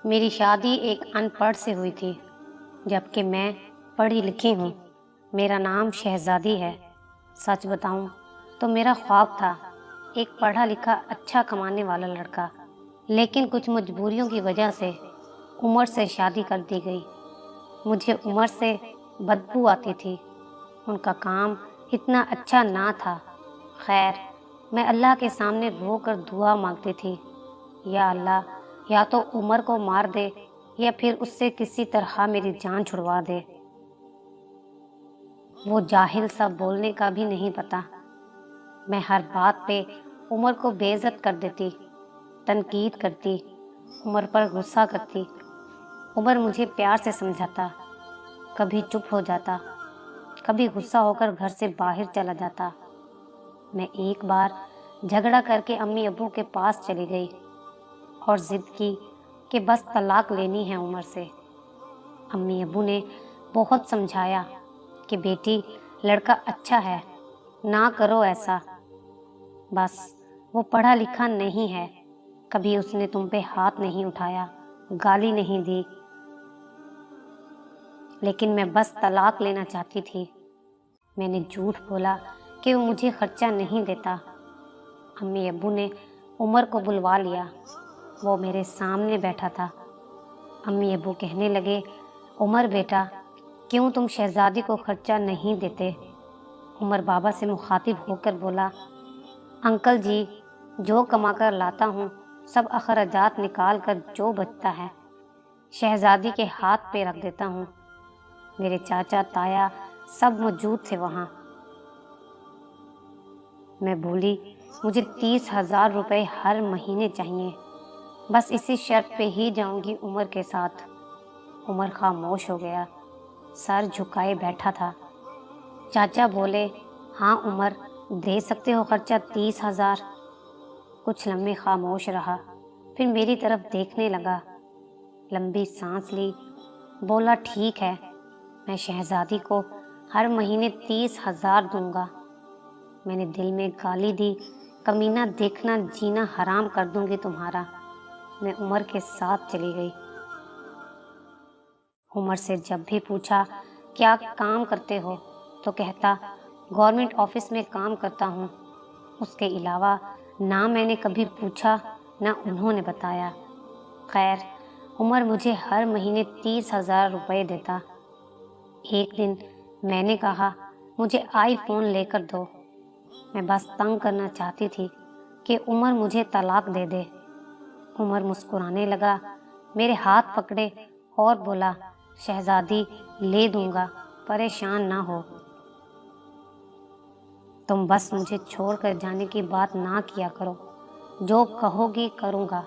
میری شادی ایک ان پڑھ سے ہوئی تھی، جبکہ میں پڑھی لکھی ہوں۔ میرا نام شہزادی ہے۔ سچ بتاؤں تو میرا خواب تھا ایک پڑھا لکھا اچھا کمانے والا لڑکا، لیکن کچھ مجبوریوں کی وجہ سے عمر سے شادی کر دی گئی۔ مجھے عمر سے بدبو آتی تھی، ان کا کام اتنا اچھا نہ تھا۔ خیر، میں اللہ کے سامنے رو کر دعا مانگتی تھی، یا اللہ، یا تو عمر کو مار دے یا پھر اس سے کسی طرح میری جان چھڑوا دے۔ وہ جاہل سا بولنے کا بھی نہیں پتا۔ میں ہر بات پہ عمر کو بے عزت کر دیتی، تنقید کرتی، عمر پر غصہ کرتی۔ عمر مجھے پیار سے سمجھاتا، کبھی چپ ہو جاتا، کبھی غصہ ہو کر گھر سے باہر چلا جاتا۔ میں ایک بار جھگڑا کر کے امی ابو کے پاس چلی گئی اور ضد کی کہ بس طلاق لینی ہے عمر سے۔ امی ابو نے بہت سمجھایا کہ بیٹی، لڑکا اچھا ہے، نہ کرو ایسا، بس وہ پڑھا لکھا نہیں ہے، کبھی اس نے تم پہ ہاتھ نہیں اٹھایا، گالی نہیں دی۔ لیکن میں بس طلاق لینا چاہتی تھی۔ میں نے جھوٹ بولا کہ وہ مجھے خرچہ نہیں دیتا۔ امی ابو نے عمر کو بلوا لیا، وہ میرے سامنے بیٹھا تھا۔ امی ابو کہنے لگے، عمر بیٹا، کیوں تم شہزادی کو خرچہ نہیں دیتے؟ عمر بابا سے مخاطب ہو کر بولا، انکل جی، جو کما کر لاتا ہوں سب اخراجات نکال کر جو بچتا ہے شہزادی کے ہاتھ پہ رکھ دیتا ہوں۔ میرے چاچا تایا سب موجود تھے وہاں۔ میں بولی، مجھے 30,000 روپے ہر مہینے چاہیے، بس اسی شرط پہ ہی جاؤں گی عمر کے ساتھ۔ عمر خاموش ہو گیا، سر جھکائے بیٹھا تھا۔ چاچا بولے، ہاں عمر، دے سکتے ہو خرچہ 30,000؟ کچھ لمحے خاموش رہا، پھر میری طرف دیکھنے لگا، لمبی سانس لی، بولا، ٹھیک ہے، میں شہزادی کو ہر مہینے 30,000 دوں گا۔ میں نے دل میں گالی دی، کمینہ دیکھنا جینا حرام کر دوں گی تمہارا۔ میں عمر کے ساتھ چلی گئی۔ عمر سے جب بھی پوچھا کیا کام کرتے ہو تو کہتا، گورنمنٹ آفس میں کام کرتا ہوں۔ اس کے علاوہ نہ میں نے کبھی پوچھا نہ انہوں نے بتایا۔ خیر، عمر مجھے ہر مہینے 30,000 روپے دیتا۔ ایک دن میں نے کہا، مجھے آئی فون لے کر دو۔ میں بس تنگ کرنا چاہتی تھی کہ عمر مجھے طلاق دے دے۔ عمر مسکرانے لگا، میرے ہاتھ پکڑے اور بولا، شہزادی، لے دوں گا، پریشان نہ ہو۔ تم بس مجھے چھوڑ کر جانے کی بات نہ کیا کرو، جو کہو گی کروں گا۔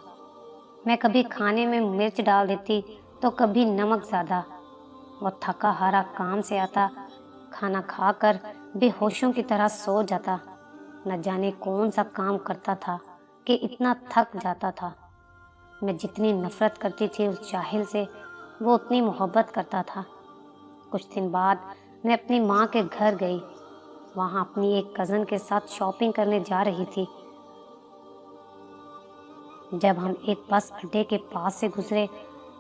میں کبھی کھانے میں مرچ ڈال دیتی تو کبھی نمک زیادہ۔ وہ تھکا ہارا کام سے آتا، کھانا کھا کر بے ہوشوں کی طرح سو جاتا۔ نہ جانے کون سا کام کرتا تھا کہ اتنا تھک جاتا تھا۔ میں جتنی نفرت کرتی تھی اس جاہل سے، وہ اتنی محبت کرتا تھا۔ کچھ دن بعد میں اپنی ماں کے گھر گئی، وہاں اپنی ایک کزن کے ساتھ شاپنگ کرنے جا رہی تھی۔ جب ہم ایک بس اڈے کے پاس سے گزرے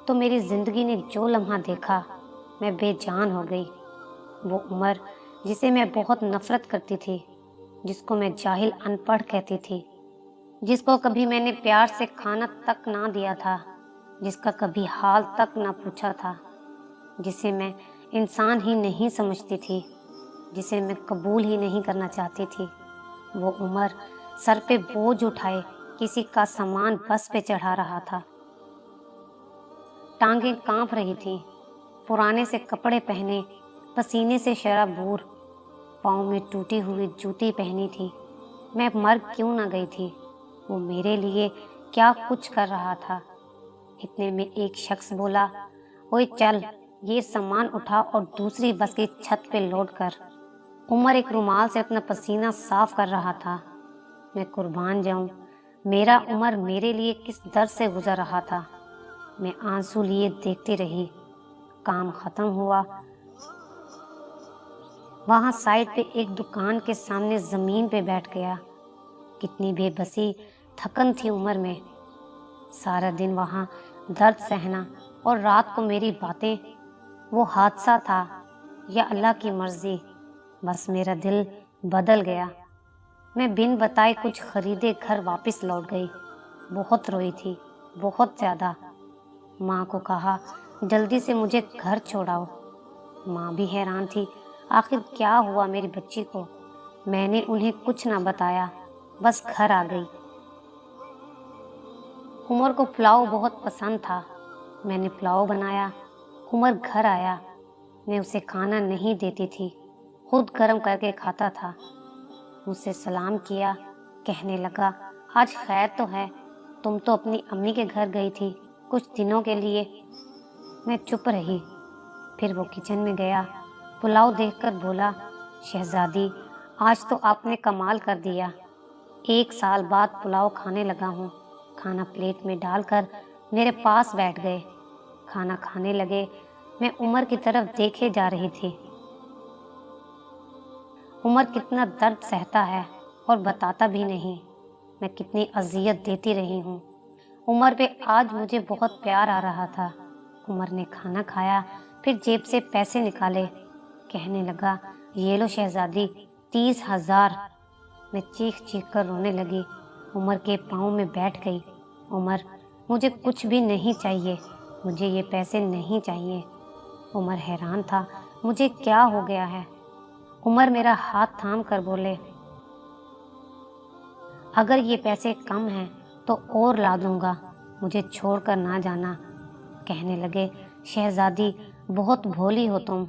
تو میری زندگی نے جو لمحہ دیکھا، میں بے جان ہو گئی۔ وہ عمر جسے میں بہت نفرت کرتی تھی، جس کو میں جاہل ان پڑھ کہتی تھی، جس کو کبھی میں نے پیار سے کھانا تک نہ دیا تھا، جس کا کبھی حال تک نہ پوچھا تھا، جسے میں انسان ہی نہیں سمجھتی تھی، جسے میں قبول ہی نہیں کرنا چاہتی تھی، وہ عمر سر پہ بوجھ اٹھائے کسی کا سامان بس پہ چڑھا رہا تھا۔ ٹانگیں کانپ رہی تھیں، پرانے سے کپڑے پہنے، پسینے سے شرابور، پاؤں میں ٹوٹی ہوئی جوتی پہنی تھی۔ میں مر کیوں نہ گئی تھی؟ وہ میرے لیے کیا کچھ کر رہا تھا؟ اتنے میں ایک شخص بولا، اوئے چل، یہ سامان اٹھا اور دوسری بس کی چھت پہ لوڈ کر۔ عمر ایک رومال سے اپنا پسینہ صاف کر رہا تھا۔ میں قربان جاؤں، میرا عمر میرے لیے کس درد سے گزر رہا تھا۔ میں آنسو لیے دیکھتی رہی۔ کام ختم ہوا۔ وہاں سائڈ پہ ایک دکان کے سامنے زمین پہ بیٹھ گیا۔ کتنی بے بسی، تھکن تھی عمر میں۔ سارا دن وہاں درد سہنا اور رات کو میری باتیں، وہ حادثہ تھا یا اللہ کی مرضی؟ بس میرا دل بدل گیا۔ میں بن بتائے کچھ خریدے گھر واپس لوٹ گئی۔ بہت روئی تھی، بہت زیادہ۔ ماں کو کہا جلدی سے مجھے گھر چھوڑاؤ۔ ماں بھی حیران تھی، آخر کیا ہوا میری بچی کو؟ میں نے انہیں کچھ نہ بتایا، بس گھر آ گئی۔ عمر کو پلاؤ بہت پسند تھا۔ میں نے پلاؤ بنایا۔ عمر گھر آیا۔ میں اسے کھانا نہیں دیتی تھی، خود گرم کر کے کھاتا تھا۔ مجھ سے سلام کیا، کہنے لگا آج خیر تو ہے، تم تو اپنی امی کے گھر گئی تھی کچھ دنوں کے لیے۔ میں چپ رہی۔ پھر وہ کچن میں گیا، پلاؤ دیکھ کر بولا شہزادی آج تو آپ نے کمال کر دیا، 1 سال بعد پلاؤ کھانے لگا ہوں۔ کھانا پلیٹ میں ڈال کر میرے پاس بیٹھ گئے۔ کھانا کھانے لگے۔ میں عمر کی طرف دیکھے جا رہی تھی۔ عمر کتنا درد سہتا ہے اور بتاتا بھی نہیں، میں کتنی اذیت دیتی رہی ہوں۔ عمر پہ آج مجھے بہت پیار آ رہا تھا۔ عمر نے کھانا کھایا، پھر جیب سے پیسے نکالے، کہنے لگا یہ لو شہزادی 30,000۔ میں چیخ چیخ کر رونے لگی۔ عمر کے پاؤں میں بیٹھ گئی۔ عمر مجھے کچھ بھی نہیں چاہیے، مجھے یہ پیسے نہیں چاہیے۔ عمر حیران تھا، مجھے کیا ہو گیا ہے؟ عمر میرا ہاتھ تھام کر بولے اگر یہ پیسے کم ہیں تو اور لا دوں گا، مجھے چھوڑ کر نہ جانا۔ کہنے لگے شہزادی بہت بھولی ہو تم،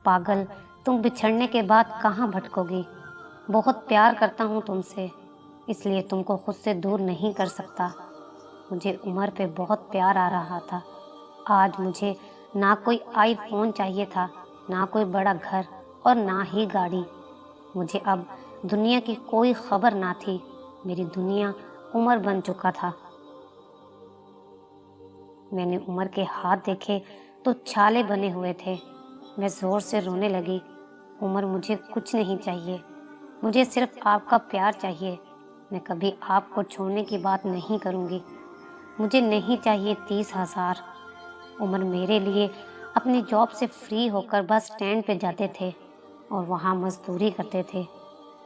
پاگل، تم بچھڑنے کے بعد کہاں بھٹکو گی؟ بہت پیار کرتا ہوں تم سے، اس لیے تم کو خود سے دور نہیں کر سکتا۔ مجھے عمر پہ بہت پیار آ رہا تھا۔ آج مجھے نہ کوئی آئی فون چاہیے تھا، نہ کوئی بڑا گھر اور نہ ہی گاڑی۔ مجھے اب دنیا کی کوئی خبر نہ تھی، میری دنیا عمر بن چکا تھا۔ میں نے عمر کے ہاتھ دیکھے تو چھالے بنے ہوئے تھے۔ میں زور سے رونے لگی۔ عمر مجھے کچھ نہیں چاہیے، مجھے صرف آپ کا پیار چاہیے۔ میں کبھی آپ کو چھوڑنے کی بات نہیں کروں گی۔ مجھے نہیں چاہیے 30,000۔ عمر میرے لیے اپنی جاب سے فری ہو کر بس اسٹینڈ پہ جاتے تھے اور وہاں مزدوری کرتے تھے۔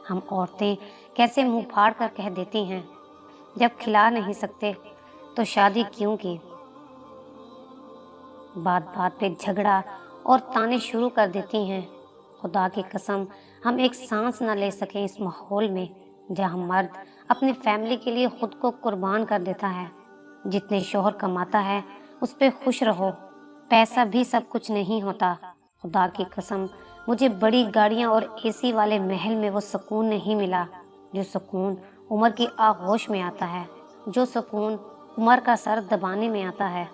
ہم عورتیں کیسے منہ پھاڑ کر کہہ دیتی ہیں جب کھلا نہیں سکتے تو شادی کیوں کی؟ بات بات پہ جھگڑا اور تانے شروع کر دیتی ہیں۔ خدا کی قسم ہم ایک سانس نہ لے سکیں اس ماحول میں جہاں مرد اپنی فیملی کے لیے خود کو قربان کر دیتا ہے۔ جتنے شوہر کماتا ہے اس پہ خوش رہو، پیسہ بھی سب کچھ نہیں ہوتا۔ خدا کی قسم مجھے بڑی گاڑیاں اور اے سی والے محل میں وہ سکون نہیں ملا جو سکون عمر کی آغوش میں آتا ہے، جو سکون عمر کا سر دبانے میں آتا ہے،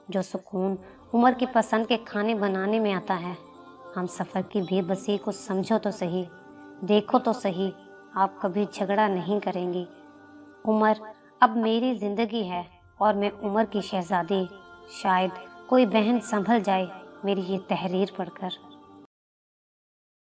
جو سکون عمر کی پسند کے کھانے بنانے میں آتا ہے۔ ہم سفر کی بے بسی کو سمجھو تو صحیح، دیکھو تو صحیح، آپ کبھی جھگڑا نہیں کریں گی۔ عمر اب میری زندگی ہے اور میں عمر کی شہزادی۔ شاید کوئی بہن سنبھل جائے میری یہ تحریر پڑھ کر۔